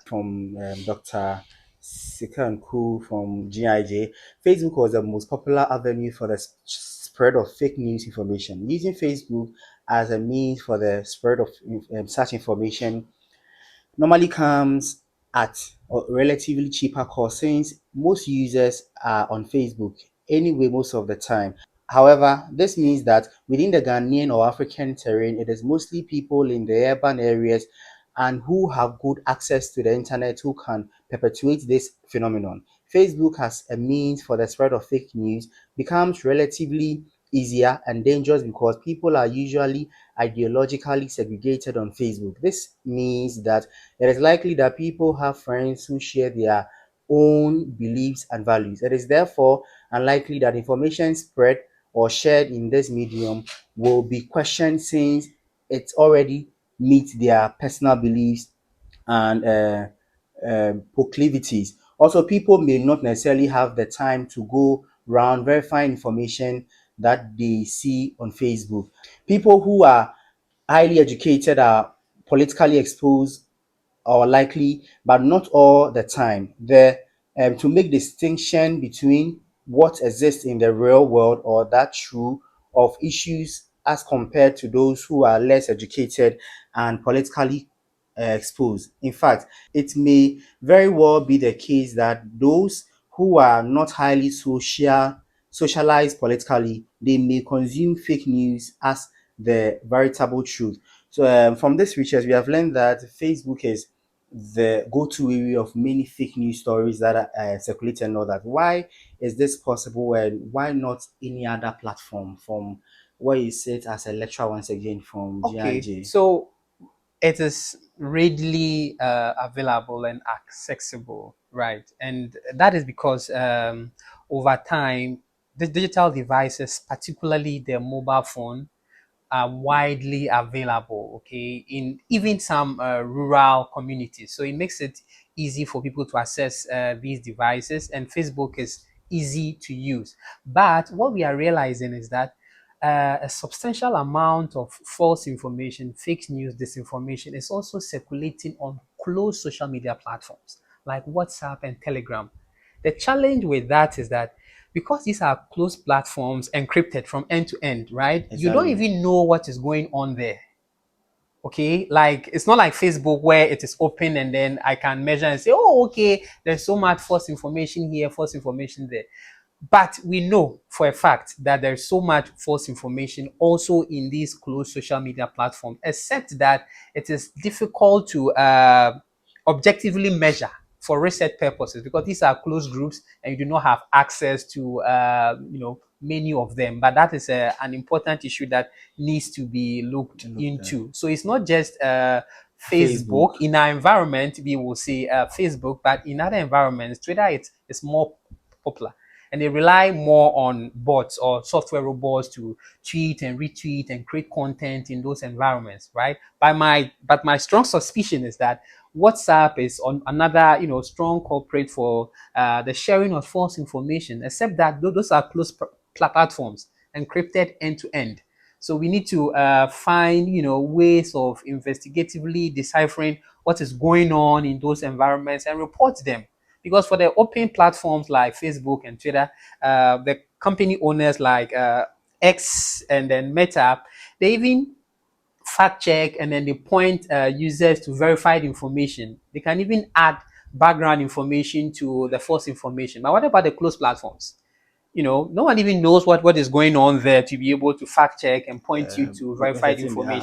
from Dr. Sikan Ku from GIJ, Facebook was the most popular avenue for the spread of fake news information. Using Facebook as a means for the spread of such information normally comes at a relatively cheaper cost since most users are on Facebook anyway most of the time. However, this means that within the Ghanaian or African terrain, it is mostly people in the urban areas and who have good access to the internet who can perpetuate this phenomenon. Facebook as a means for the spread of fake news becomes relatively easier and dangerous because people are usually ideologically segregated on Facebook. This means that it is likely that people have friends who share their own beliefs and values. It is therefore unlikely that information spread or shared in this medium will be questioned since it already meets their personal beliefs and proclivities. Also, people may not necessarily have the time to go around verifying information that they see on Facebook. People who are highly educated are politically exposed or likely, but not all the time. To make distinction between what exists in the real world or that true of issues as compared to those who are less educated and politically exposed. In fact, it may very well be the case that those who are not highly socialized politically, they may consume fake news as the veritable truth. So from this research, we have learned that Facebook is the go-to area of many fake news stories that are circulated and all that. Why is this possible and why not any other platform from where you sit as a lecturer once again from Okay, GIJ? so it is readily available and accessible, right? And that is because over time, the digital devices, particularly the mobile phone, are widely available, okay, in even some rural communities. So it makes it easy for people to access these devices, and Facebook is easy to use. But what we are realizing is that a substantial amount of false information, fake news, disinformation is also circulating on closed social media platforms like WhatsApp and Telegram. The challenge with that is that because these are closed platforms encrypted from end to end, right? You don't Exactly. even know what is going on there. Okay, like it's not like Facebook where it is open and then I can measure and say, oh, okay, there's so much false information here, false information there. But we know for a fact that there's so much false information also in these closed social media platforms, except that it is difficult to objectively measure for research purposes because these are closed groups and you do not have access to many of them. But that is an important issue that needs to be looked Look at into. So it's not just Facebook. Facebook. In our environment, we will say Facebook, but in other environments, Twitter is more popular and they rely more on bots or software robots to tweet and retweet and create content in those environments, right? But my strong suspicion is that WhatsApp is on another, strong culprit for the sharing of false information, except that those are closed platforms, encrypted end to end. So we need to find, ways of investigatively deciphering what is going on in those environments and report them. Because for the open platforms like Facebook and Twitter, the company owners like X and then Meta, they even fact check and then they point users to verified information. They can even add background information to the false information. But what about the closed platforms? No one even knows what is going on there to be able to fact check and point you to verified Representing the information.